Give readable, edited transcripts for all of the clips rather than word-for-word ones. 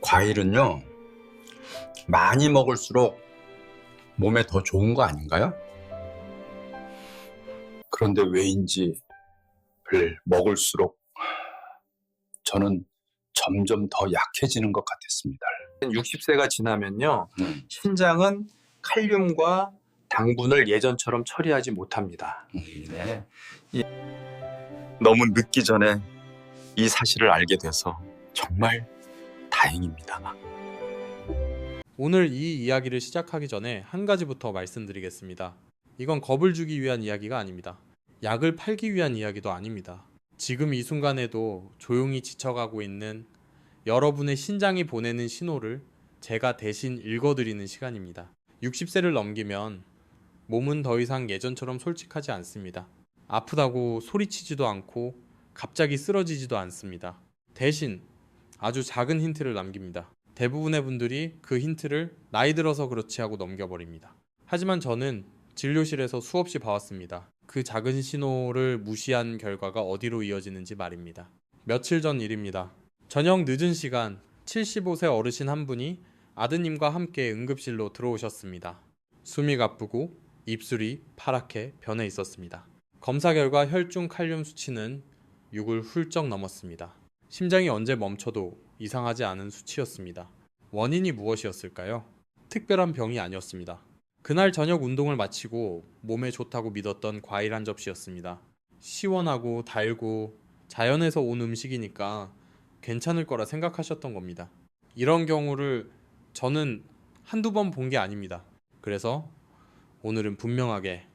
과일은요, 많이 먹을수록 몸에 더 좋은 거 아닌가요? 그런데 왜인지 먹을수록 저는 점점 더 약해지는 것 같았습니다. 60세가 지나면요, 음, 신장은 칼륨과 당분을 예전처럼 처리하지 못합니다. 네. 너무 늦기 전에 이 사실을 알게 돼서 정말 다행입니다. 오늘 이 이야기를 시작하기 전에 한 가지부터 말씀드리겠습니다. 이건 겁을 주기 위한 이야기가 아닙니다. 약을 팔기 위한 이야기도 아닙니다. 지금 이 순간에도 조용히 지쳐가고 있는 여러분의 신장이 보내는 신호를 제가 대신 읽어드리는 시간입니다. 60세를 넘기면 몸은 더 이상 예전처럼 솔직하지 않습니다. 아프다고 소리치지도 않고 갑자기 쓰러지지도 않습니다. 대신 아주 작은 힌트를 남깁니다. 대부분의 분들이 그 힌트를 나이 들어서 그렇지 하고 넘겨버립니다. 하지만 저는 진료실에서 수없이 봐왔습니다. 그 작은 신호를 무시한 결과가 어디로 이어지는지 말입니다. 며칠 전 일입니다. 저녁 늦은 시간 75세 어르신 한 분이 아드님과 함께 응급실로 들어오셨습니다. 숨이 가쁘고 입술이 파랗게 변해 있었습니다. 검사 결과 혈중 칼륨 수치는 6을 훌쩍 넘었습니다. 심장이 언제 멈춰도 이상하지 않은 수치였습니다. 원인이 무엇이었을까요? 특별한 병이 아니었습니다. 그날 저녁 운동을 마치고 몸에 좋다고 믿었던 과일 한 접시였습니다. 시원하고 달고 자연에서 온 음식이니까 괜찮을 거라 생각하셨던 겁니다. 이런 경우를 저는 한두 번 본 게 아닙니다. 그래서 오늘은 분명하게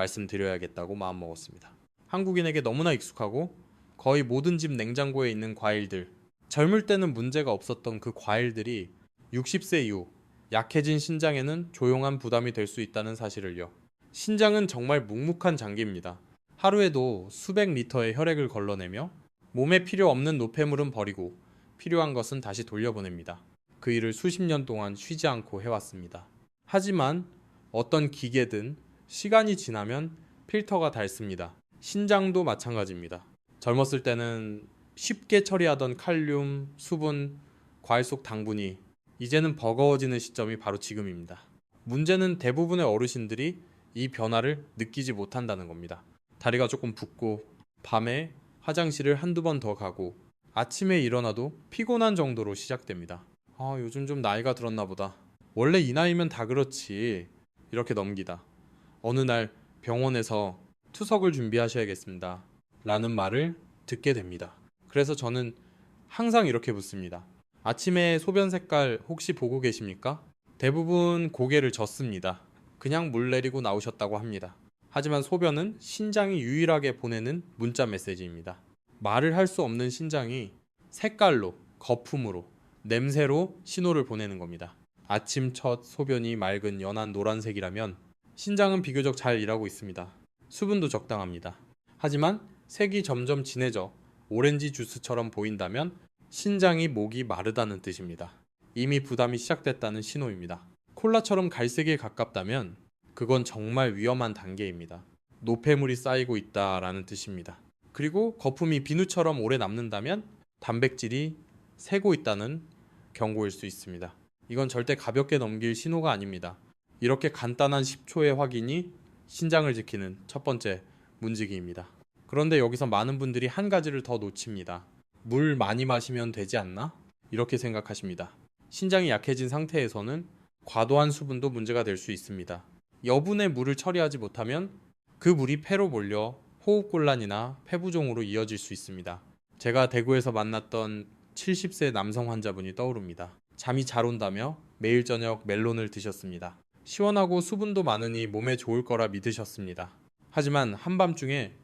말씀드려야겠다고 마음먹었습니다. 한국인에게 너무나 익숙하고 거의 모든 집 냉장고에 있는 과일들, 젊을 때는 문제가 없었던 그 과일들이 60세 이후 약해진 신장에는 조용한 부담이 될 수 있다는 사실을요. 신장은 정말 묵묵한 장기입니다. 하루에도 수백 리터의 혈액을 걸러내며 몸에 필요 없는 노폐물은 버리고 필요한 것은 다시 돌려보냅니다. 그 일을 수십 년 동안 쉬지 않고 해왔습니다. 하지만 어떤 기계든 시간이 지나면 필터가 닳습니다. 신장도 마찬가지입니다. 젊었을 때는 쉽게 처리하던 칼륨, 수분, 과일 속 당분이 이제는 버거워지는 시점이 바로 지금입니다. 문제는 대부분의 어르신들이 이 변화를 느끼지 못한다는 겁니다. 다리가 조금 붓고 밤에 화장실을 한두 번 더 가고 아침에 일어나도 피곤한 정도로 시작됩니다. 요즘 좀 나이가 들었나 보다. 원래 이 나이면 다 그렇지. 이렇게 넘기다. 어느 날 병원에서 투석을 준비하셔야겠습니다. 라는 말을 듣게 됩니다. 그래서 저는 항상 이렇게 묻습니다. 아침에 소변 색깔 혹시 보고 계십니까? 대부분 고개를 젓습니다. 그냥 물 내리고 나오셨다고 합니다. 하지만 소변은 신장이 유일하게 보내는 문자 메시지입니다. 말을 할 수 없는 신장이 색깔로, 거품으로, 냄새로 신호를 보내는 겁니다. 아침 첫 소변이 맑은 연한 노란색이라면 신장은 비교적 잘 일하고 있습니다. 수분도 적당합니다. 하지만 색이 점점 진해져 오렌지 주스처럼 보인다면 신장이 목이 마르다는 뜻입니다. 이미 부담이 시작됐다는 신호입니다. 콜라처럼 갈색에 가깝다면 그건 정말 위험한 단계입니다. 노폐물이 쌓이고 있다라는 뜻입니다. 그리고 거품이 비누처럼 오래 남는다면 단백질이 새고 있다는 경고일 수 있습니다. 이건 절대 가볍게 넘길 신호가 아닙니다. 이렇게 간단한 10초의 확인이 신장을 지키는 첫 번째 문지기입니다. 그런데 여기서 많은 분들이 한 가지를 더 놓칩니다. 물 많이 마시면 되지 않나? 이렇게 생각하십니다. 신장이 약해진 상태에서는 과도한 수분도 문제가 될 수 있습니다. 여분의 물을 처리하지 못하면 그 물이 폐로 몰려 호흡곤란이나 폐부종으로 이어질 수 있습니다. 제가 대구에서 만났던 70세 남성 환자분이 떠오릅니다. 잠이 잘 온다며 매일 저녁 멜론을 드셨습니다. 시원하고 수분도 많으니 몸에 좋을 거라 믿으셨습니다. 하지만 한밤중에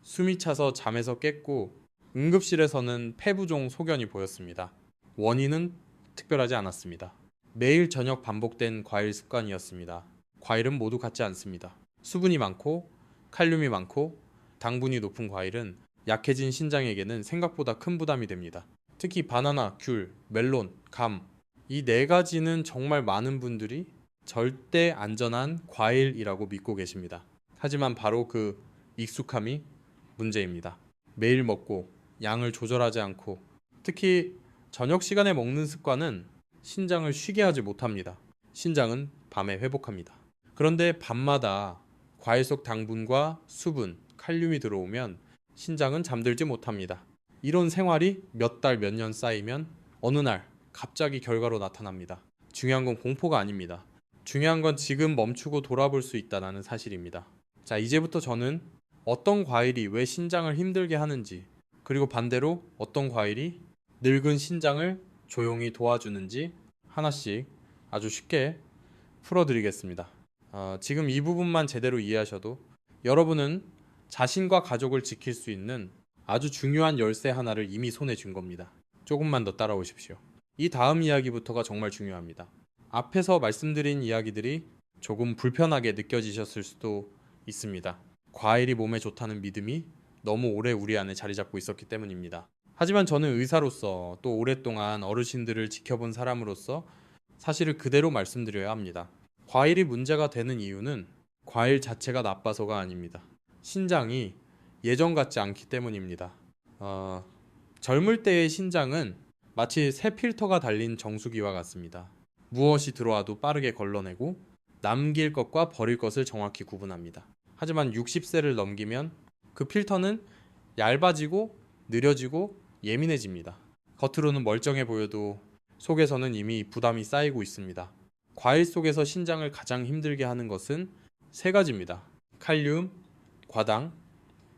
숨이 차서 잠에서 깼고 응급실에서는 폐부종 소견이 보였습니다. 원인은 특별하지 않았습니다. 매일 저녁 반복된 과일 습관이었습니다. 과일은 모두 같지 않습니다. 수분이 많고 칼륨이 많고 당분이 높은 과일은 약해진 신장에게는 생각보다 큰 부담이 됩니다. 특히 바나나, 귤, 멜론, 감, 이 네 가지는 정말 많은 분들이 절대 안전한 과일이라고 믿고 계십니다. 하지만 바로 그 익숙함이 문제입니다. 매일 먹고 양을 조절하지 않고 특히 저녁 시간에 먹는 습관은 신장을 쉬게 하지 못합니다. 신장은 밤에 회복합니다. 그런데 밤마다 과일 속 당분과 수분, 칼륨이 들어오면 신장은 잠들지 못합니다. 이런 생활이 몇 달, 몇 년 쌓이면 어느 날 갑자기 결과로 나타납니다. 중요한 건 공포가 아닙니다. 중요한 건 지금 멈추고 돌아볼 수 있다는 사실입니다. 자, 이제부터 저는 어떤 과일이 왜 신장을 힘들게 하는지, 그리고 반대로 어떤 과일이 늙은 신장을 조용히 도와주는지 하나씩 아주 쉽게 풀어드리겠습니다. 지금 이 부분만 제대로 이해하셔도 여러분은 자신과 가족을 지킬 수 있는 아주 중요한 열쇠 하나를 이미 손에 쥔 겁니다. 조금만 더 따라오십시오. 이 다음 이야기부터가 정말 중요합니다. 앞에서 말씀드린 이야기들이 조금 불편하게 느껴지셨을 수도 있습니다. 과일이 몸에 좋다는 믿음이 너무 오래 우리 안에 자리 잡고 있었기 때문입니다. 하지만 저는 의사로서 또 오랫동안 어르신들을 지켜본 사람으로서 사실을 그대로 말씀드려야 합니다. 과일이 문제가 되는 이유는 과일 자체가 나빠서가 아닙니다. 신장이 예전 같지 않기 때문입니다. 젊을 때의 신장은 마치 새 필터가 달린 정수기와 같습니다. 무엇이 들어와도 빠르게 걸러내고 남길 것과 버릴 것을 정확히 구분합니다. 하지만 60세를 넘기면 그 필터는 얇아지고 느려지고 예민해집니다. 겉으로는 멀쩡해 보여도 속에서는 이미 부담이 쌓이고 있습니다. 과일 속에서 신장을 가장 힘들게 하는 것은 세 가지입니다. 칼륨, 과당,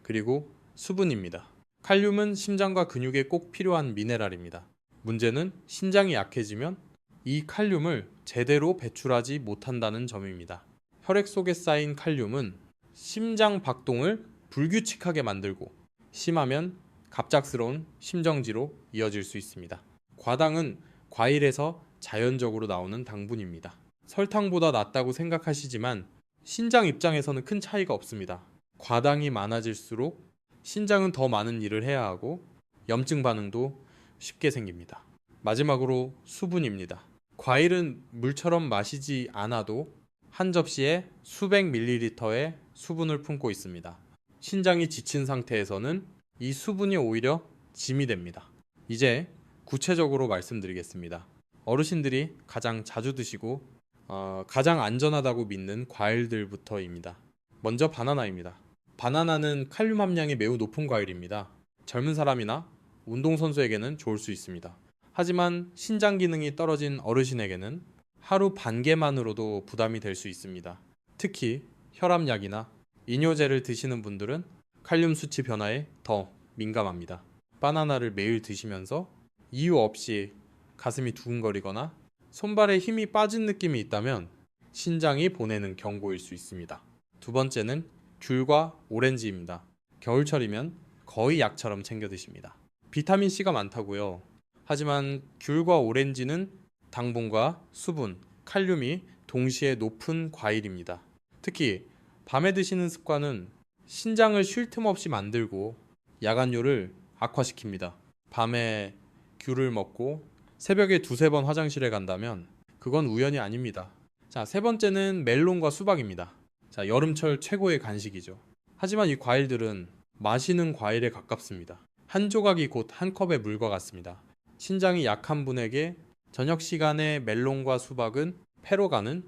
그리고 수분입니다. 칼륨은 심장과 근육에 꼭 필요한 미네랄입니다. 문제는 신장이 약해지면 이 칼륨을 제대로 배출하지 못한다는 점입니다. 혈액 속에 쌓인 칼륨은 심장 박동을 불규칙하게 만들고 심하면 갑작스러운 심정지로 이어질 수 있습니다. 과당은 과일에서 자연적으로 나오는 당분입니다. 설탕보다 낫다고 생각하시지만 신장 입장에서는 큰 차이가 없습니다. 과당이 많아질수록 신장은 더 많은 일을 해야 하고 염증 반응도 쉽게 생깁니다. 마지막으로 수분입니다. 과일은 물처럼 마시지 않아도 한 접시에 수백 밀리리터의 수분을 품고 있습니다. 신장이 지친 상태에서는 이 수분이 오히려 짐이 됩니다. 이제 구체적으로 말씀드리겠습니다. 어르신들이 가장 자주 드시고 가장 안전하다고 믿는 과일들부터입니다. 먼저 바나나입니다. 바나나는 칼륨 함량이 매우 높은 과일입니다. 젊은 사람이나 운동선수에게는 좋을 수 있습니다. 하지만 신장 기능이 떨어진 어르신에게는 하루 반 개만으로도 부담이 될 수 있습니다. 특히 혈압약이나 이뇨제를 드시는 분들은 칼륨 수치 변화에 더 민감합니다. 바나나를 매일 드시면서 이유 없이 가슴이 두근거리거나 손발에 힘이 빠진 느낌이 있다면 신장이 보내는 경고일 수 있습니다. 두 번째는 귤과 오렌지입니다. 겨울철이면 거의 약처럼 챙겨 드십니다. 비타민C가 많다고요. 하지만 귤과 오렌지는 당분과 수분, 칼륨이 동시에 높은 과일입니다. 특히 밤에 드시는 습관은 신장을 쉴 틈 없이 만들고 야간뇨를 악화시킵니다. 밤에 귤을 먹고 새벽에 두세 번 화장실에 간다면 그건 우연이 아닙니다. 자, 세 번째는 멜론과 수박입니다. 자, 여름철 최고의 간식이죠. 하지만 이 과일들은 마시는 과일에 가깝습니다. 한 조각이 곧 한 컵의 물과 같습니다. 신장이 약한 분에게 저녁 시간에 멜론과 수박은 패로 가는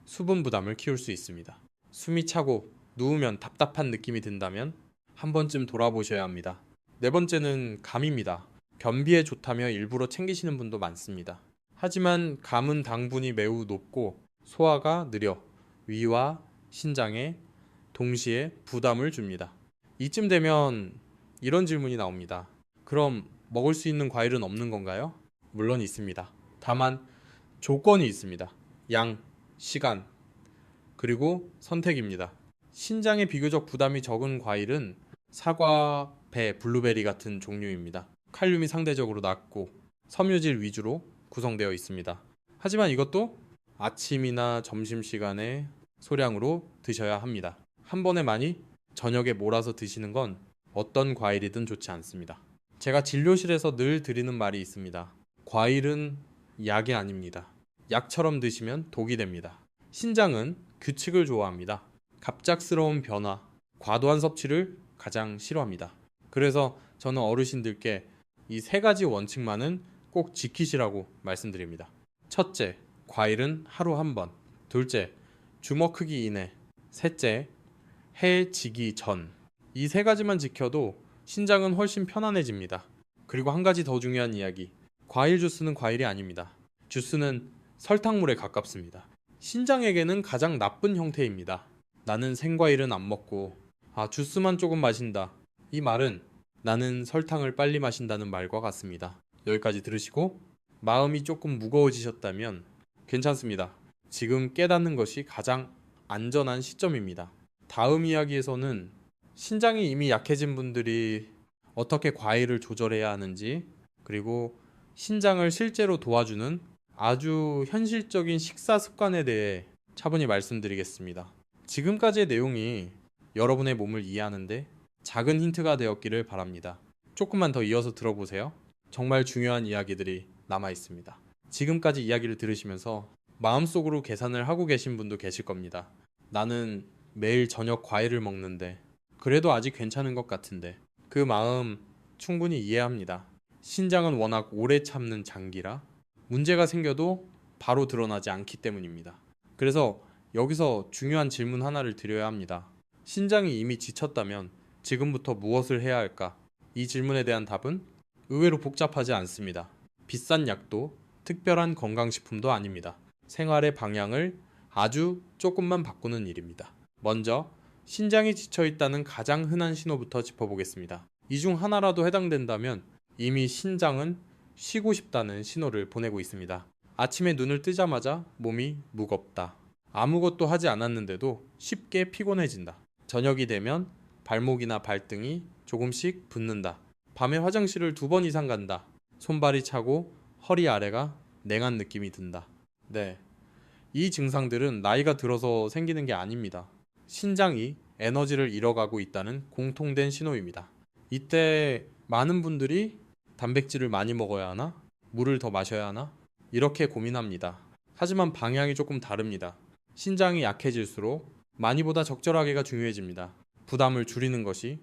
수분 부담을 키울 수 있습니다. 숨이 차고 누우면 답답한 느낌이 든다면 한 번쯤 돌아보셔야 합니다. 네 번째는 감입니다. 변비에 좋다며 일부러 챙기시는 분도 많습니다. 하지만 감은 당분이 매우 높고 소화가 느려 위와 신장에 동시에 부담을 줍니다. 이쯤 되면 이런 질문이 나옵니다. 그럼 먹을 수 있는 과일은 없는 건가요? 물론 있습니다. 다만 조건이 있습니다. 양, 시간, 그리고 선택입니다. 신장에 비교적 부담이 적은 과일은 사과, 배, 블루베리 같은 종류입니다. 칼륨이 상대적으로 낮고 섬유질 위주로 구성되어 있습니다. 하지만 이것도 아침이나 점심시간에 소량으로 드셔야 합니다. 한 번에 많이 저녁에 몰아서 드시는 건 어떤 과일이든 좋지 않습니다. 제가 진료실에서 늘 드리는 말이 있습니다. 과일은 약이 아닙니다. 약처럼 드시면 독이 됩니다. 신장은 규칙을 좋아합니다. 갑작스러운 변화, 과도한 섭취를 가장 싫어합니다. 그래서 저는 어르신들께 이 세 가지 원칙만은 꼭 지키시라고 말씀드립니다. 첫째, 과일은 하루 한 번. 둘째, 주먹 크기 이내. 셋째, 해 지기 전. 이 세 가지만 지켜도 신장은 훨씬 편안해집니다. 그리고 한 가지 더 중요한 이야기. 과일 주스는 과일이 아닙니다. 주스는 설탕물에 가깝습니다. 신장에게는 가장 나쁜 형태입니다. 나는 생과일은 안 먹고, 주스만 조금 마신다. 이 말은 나는 설탕을 빨리 마신다는 말과 같습니다. 여기까지 들으시고 마음이 조금 무거워지셨다면 괜찮습니다. 지금 깨닫는 것이 가장 안전한 시점입니다. 다음 이야기에서는 신장이 이미 약해진 분들이 어떻게 과일을 조절해야 하는지, 그리고 신장을 실제로 도와주는 아주 현실적인 식사 습관에 대해 차분히 말씀드리겠습니다. 지금까지의 내용이 여러분의 몸을 이해하는데 작은 힌트가 되었기를 바랍니다. 조금만 더 이어서 들어보세요. 정말 중요한 이야기들이 남아 있습니다. 지금까지 이야기를 들으시면서 마음속으로 계산을 하고 계신 분도 계실 겁니다. 나는 매일 저녁 과일을 먹는데 그래도 아직 괜찮은 것 같은데. 그 마음 충분히 이해합니다. 신장은 워낙 오래 참는 장기라 문제가 생겨도 바로 드러나지 않기 때문입니다. 그래서 여기서 중요한 질문 하나를 드려야 합니다. 신장이 이미 지쳤다면 지금부터 무엇을 해야 할까? 이 질문에 대한 답은 의외로 복잡하지 않습니다. 비싼 약도 특별한 건강식품도 아닙니다. 생활의 방향을 아주 조금만 바꾸는 일입니다. 먼저 신장이 지쳐있다는 가장 흔한 신호부터 짚어보겠습니다. 이 중 하나라도 해당된다면 이미 신장은 쉬고 싶다는 신호를 보내고 있습니다. 아침에 눈을 뜨자마자 몸이 무겁다. 아무것도 하지 않았는데도 쉽게 피곤해진다. 저녁이 되면 발목이나 발등이 조금씩 붓는다. 밤에 화장실을 2번 이상 간다. 손발이 차고 허리 아래가 냉한 느낌이 든다. 네, 이 증상들은 나이가 들어서 생기는 게 아닙니다. 신장이 에너지를 잃어가고 있다는 공통된 신호입니다. 이때 많은 분들이 단백질을 많이 먹어야 하나? 물을 더 마셔야 하나? 이렇게 고민합니다. 하지만 방향이 조금 다릅니다. 신장이 약해질수록 많이보다 적절하게가 중요해집니다. 부담을 줄이는 것이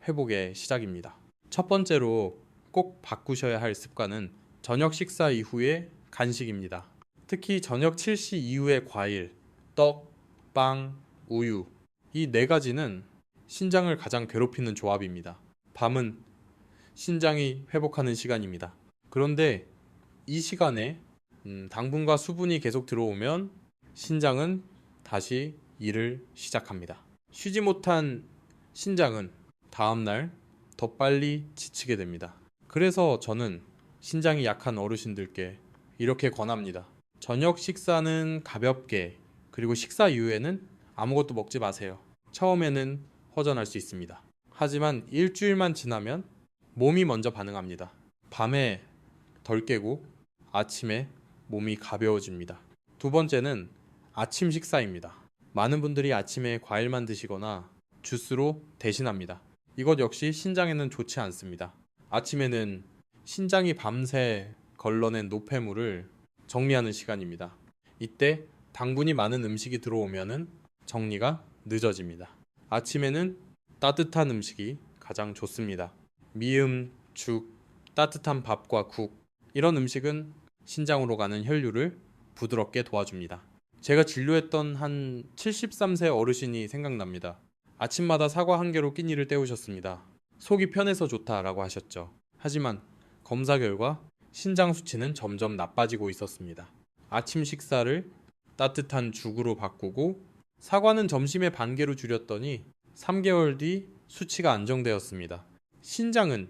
회복의 시작입니다. 첫 번째로 꼭 바꾸셔야 할 습관은 저녁 식사 이후의 간식입니다. 특히 저녁 7시 이후의 과일, 떡, 빵, 우유, 이 4가지는 신장을 가장 괴롭히는 조합입니다. 밤은 신장이 회복하는 시간입니다. 그런데 이 시간에 당분과 수분이 계속 들어오면 신장은 다시 일을 시작합니다. 쉬지 못한 신장은 다음날 더 빨리 지치게 됩니다. 그래서 저는 신장이 약한 어르신들께 이렇게 권합니다. 저녁 식사는 가볍게, 그리고 식사 이후에는 아무것도 먹지 마세요. 처음에는 허전할 수 있습니다. 하지만 일주일만 지나면 몸이 먼저 반응합니다. 밤에 덜 깨고 아침에 몸이 가벼워집니다. 두 번째는 아침 식사입니다. 많은 분들이 아침에 과일만 드시거나 주스로 대신합니다. 이것 역시 신장에는 좋지 않습니다. 아침에는 신장이 밤새 걸러낸 노폐물을 정리하는 시간입니다. 이때 당분이 많은 음식이 들어오면 정리가 늦어집니다. 아침에는 따뜻한 음식이 가장 좋습니다. 미음, 죽, 따뜻한 밥과 국, 이런 음식은 신장으로 가는 혈류를 부드럽게 도와줍니다. 제가 진료했던 한 73세 어르신이 생각납니다. 아침마다 사과 한 개로 끼니를 때우셨습니다. 속이 편해서 좋다라고 하셨죠. 하지만 검사 결과 신장 수치는 점점 나빠지고 있었습니다. 아침 식사를 따뜻한 죽으로 바꾸고 사과는 점심에 반 개로 줄였더니 3개월 뒤 수치가 안정되었습니다. 신장은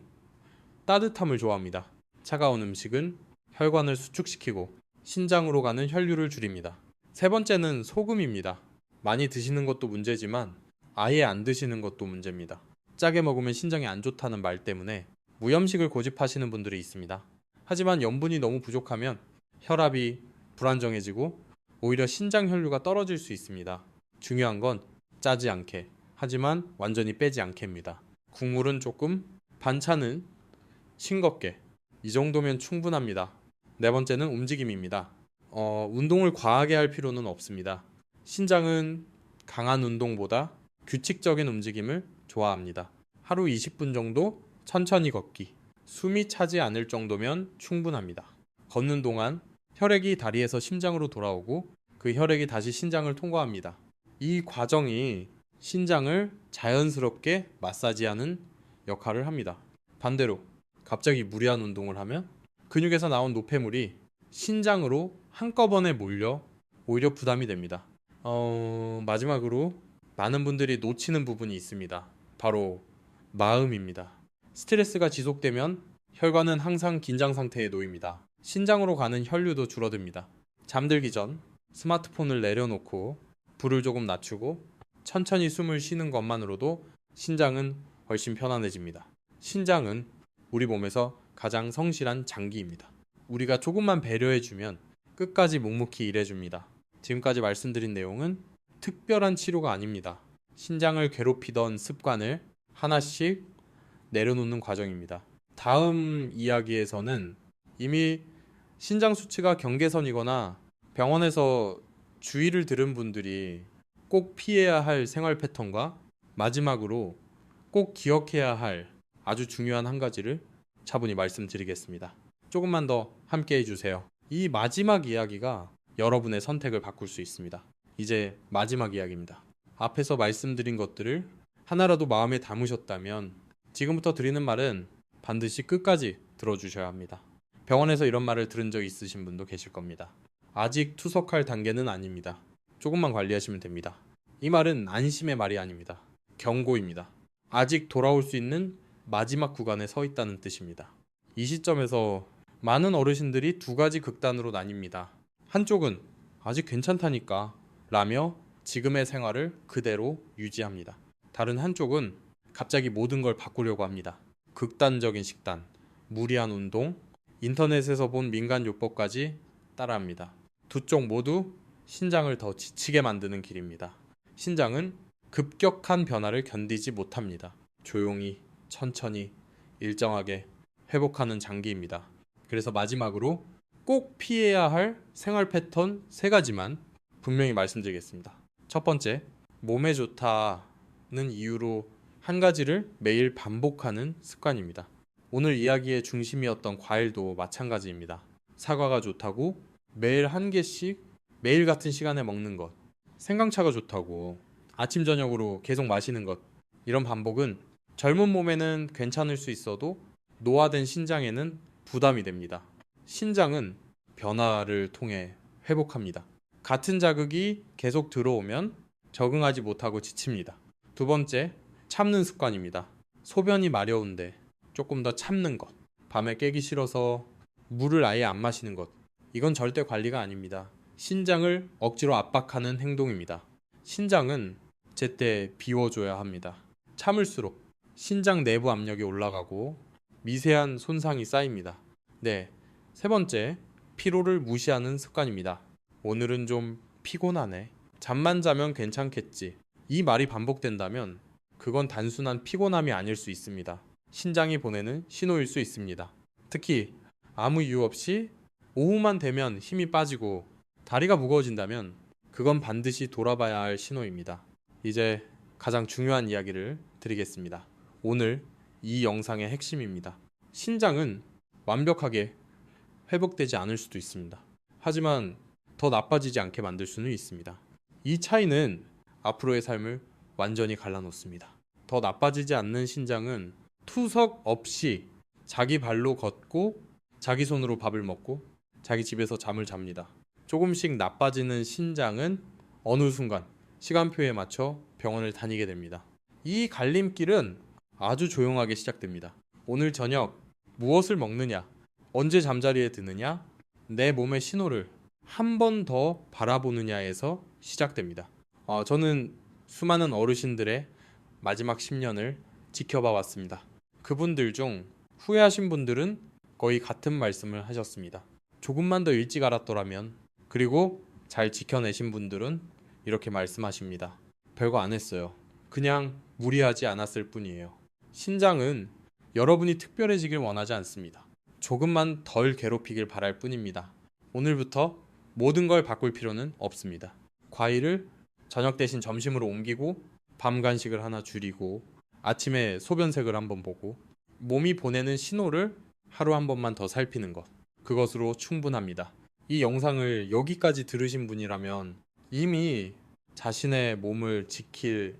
따뜻함을 좋아합니다. 차가운 음식은 혈관을 수축시키고 신장으로 가는 혈류를 줄입니다. 세 번째는 소금입니다. 많이 드시는 것도 문제지만 아예 안 드시는 것도 문제입니다. 짜게 먹으면 신장에 안 좋다는 말 때문에 무염식을 고집하시는 분들이 있습니다. 하지만 염분이 너무 부족하면 혈압이 불안정해지고 오히려 신장 혈류가 떨어질 수 있습니다. 중요한 건 짜지 않게, 하지만 완전히 빼지 않게입니다. 국물은 조금, 반찬은 싱겁게, 이 정도면 충분합니다. 네 번째는 움직임입니다. 운동을 과하게 할 필요는 없습니다. 신장은 강한 운동보다 규칙적인 움직임을 좋아합니다. 하루 20분 정도 천천히 걷기, 숨이 차지 않을 정도면 충분합니다. 걷는 동안 혈액이 다리에서 심장으로 돌아오고 그 혈액이 다시 신장을 통과합니다. 이 과정이 신장을 자연스럽게 마사지하는 역할을 합니다. 반대로 갑자기 무리한 운동을 하면 근육에서 나온 노폐물이 신장으로 한꺼번에 몰려 오히려 부담이 됩니다. 마지막으로 많은 분들이 놓치는 부분이 있습니다. 바로 마음입니다. 스트레스가 지속되면 혈관은 항상 긴장 상태에 놓입니다. 신장으로 가는 혈류도 줄어듭니다. 잠들기 전 스마트폰을 내려놓고 불을 조금 낮추고 천천히 숨을 쉬는 것만으로도 신장은 훨씬 편안해집니다. 신장은 우리 몸에서 가장 성실한 장기입니다. 우리가 조금만 배려해주면 끝까지 묵묵히 일해줍니다. 지금까지 말씀드린 내용은 특별한 치료가 아닙니다. 신장을 괴롭히던 습관을 하나씩 내려놓는 과정입니다. 다음 이야기에서는 이미 신장 수치가 경계선이거나 병원에서 주의를 들은 분들이 꼭 피해야 할 생활 패턴과 마지막으로 꼭 기억해야 할 아주 중요한 한 가지를 차분히 말씀드리겠습니다. 조금만 더 함께 해주세요. 이 마지막 이야기가 여러분의 선택을 바꿀 수 있습니다. 이제 마지막 이야기입니다. 앞에서 말씀드린 것들을 하나라도 마음에 담으셨다면 지금부터 드리는 말은 반드시 끝까지 들어주셔야 합니다. 병원에서 이런 말을 들은 적 있으신 분도 계실 겁니다. 아직 투석할 단계는 아닙니다. 조금만 관리하시면 됩니다. 이 말은 안심의 말이 아닙니다. 경고입니다. 아직 돌아올 수 있는 마지막 구간에 서 있다는 뜻입니다. 이 시점에서 많은 어르신들이 두 가지 극단으로 나뉩니다. 한쪽은 아직 괜찮다니까 라며 지금의 생활을 그대로 유지합니다. 다른 한쪽은 갑자기 모든 걸 바꾸려고 합니다. 극단적인 식단, 무리한 운동, 인터넷에서 본 민간 요법까지 따라합니다. 두 쪽 모두 신장을 더 지치게 만드는 길입니다. 신장은 급격한 변화를 견디지 못합니다. 조용히, 천천히, 일정하게 회복하는 장기입니다. 그래서 마지막으로 꼭 피해야 할 생활 패턴 3가지만 분명히 말씀드리겠습니다. 첫 번째, 몸에 좋다는 이유로 한 가지를 매일 반복하는 습관입니다. 오늘 이야기의 중심이었던 과일도 마찬가지입니다. 사과가 좋다고 매일 한 개씩 매일 같은 시간에 먹는 것, 생강차가 좋다고 아침 저녁으로 계속 마시는 것, 이런 반복은 젊은 몸에는 괜찮을 수 있어도 노화된 신장에는 부담이 됩니다. 신장은 변화를 통해 회복합니다. 같은 자극이 계속 들어오면 적응하지 못하고 지칩니다. 두 번째, 참는 습관입니다. 소변이 마려운데 조금 더 참는 것, 밤에 깨기 싫어서 물을 아예 안 마시는 것, 이건 절대 관리가 아닙니다. 신장을 억지로 압박하는 행동입니다. 신장은 제때 비워줘야 합니다. 참을수록 신장 내부 압력이 올라가고 미세한 손상이 쌓입니다. 네, 세 번째, 피로를 무시하는 습관입니다. 오늘은 좀 피곤하네. 잠만 자면 괜찮겠지. 이 말이 반복된다면 그건 단순한 피곤함이 아닐 수 있습니다. 신장이 보내는 신호일 수 있습니다. 특히 아무 이유 없이 오후만 되면 힘이 빠지고 다리가 무거워진다면 그건 반드시 돌아봐야 할 신호입니다. 이제 가장 중요한 이야기를 드리겠습니다. 오늘 이 영상의 핵심입니다. 신장은 완벽하게 회복되지 않을 수도 있습니다. 하지만 더 나빠지지 않게 만들 수는 있습니다. 이 차이는 앞으로의 삶을 완전히 갈라놓습니다. 더 나빠지지 않는 신장은 투석 없이 자기 발로 걷고 자기 손으로 밥을 먹고 자기 집에서 잠을 잡니다. 조금씩 나빠지는 신장은 어느 순간 시간표에 맞춰 병원을 다니게 됩니다. 이 갈림길은 아주 조용하게 시작됩니다. 오늘 저녁 무엇을 먹느냐, 언제 잠자리에 드느냐, 내 몸의 신호를 한 번 더 바라보느냐에서 시작됩니다. 저는 수많은 어르신들의 마지막 10년을 지켜봐 왔습니다. 그분들 중 후회하신 분들은 거의 같은 말씀을 하셨습니다. 조금만 더 일찍 알았더라면. 그리고 잘 지켜내신 분들은 이렇게 말씀하십니다. 별거 안 했어요. 그냥 무리하지 않았을 뿐이에요. 신장은 여러분이 특별해지길 원하지 않습니다. 조금만 덜 괴롭히길 바랄 뿐입니다. 오늘부터 모든 걸 바꿀 필요는 없습니다. 과일을 저녁 대신 점심으로 옮기고 밤 간식을 하나 줄이고 아침에 소변색을 한번 보고 몸이 보내는 신호를 하루 한 번만 더 살피는 것, 그것으로 충분합니다. 이 영상을 여기까지 들으신 분이라면 이미 자신의 몸을 지킬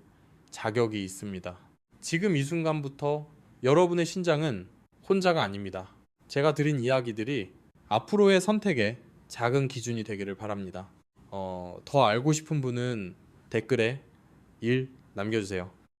자격이 있습니다. 지금 이 순간부터 여러분의 신장은 혼자가 아닙니다. 제가 드린 이야기들이 앞으로의 선택의 작은 기준이 되기를 바랍니다. 더 알고 싶은 분은 댓글에 1 남겨주세요.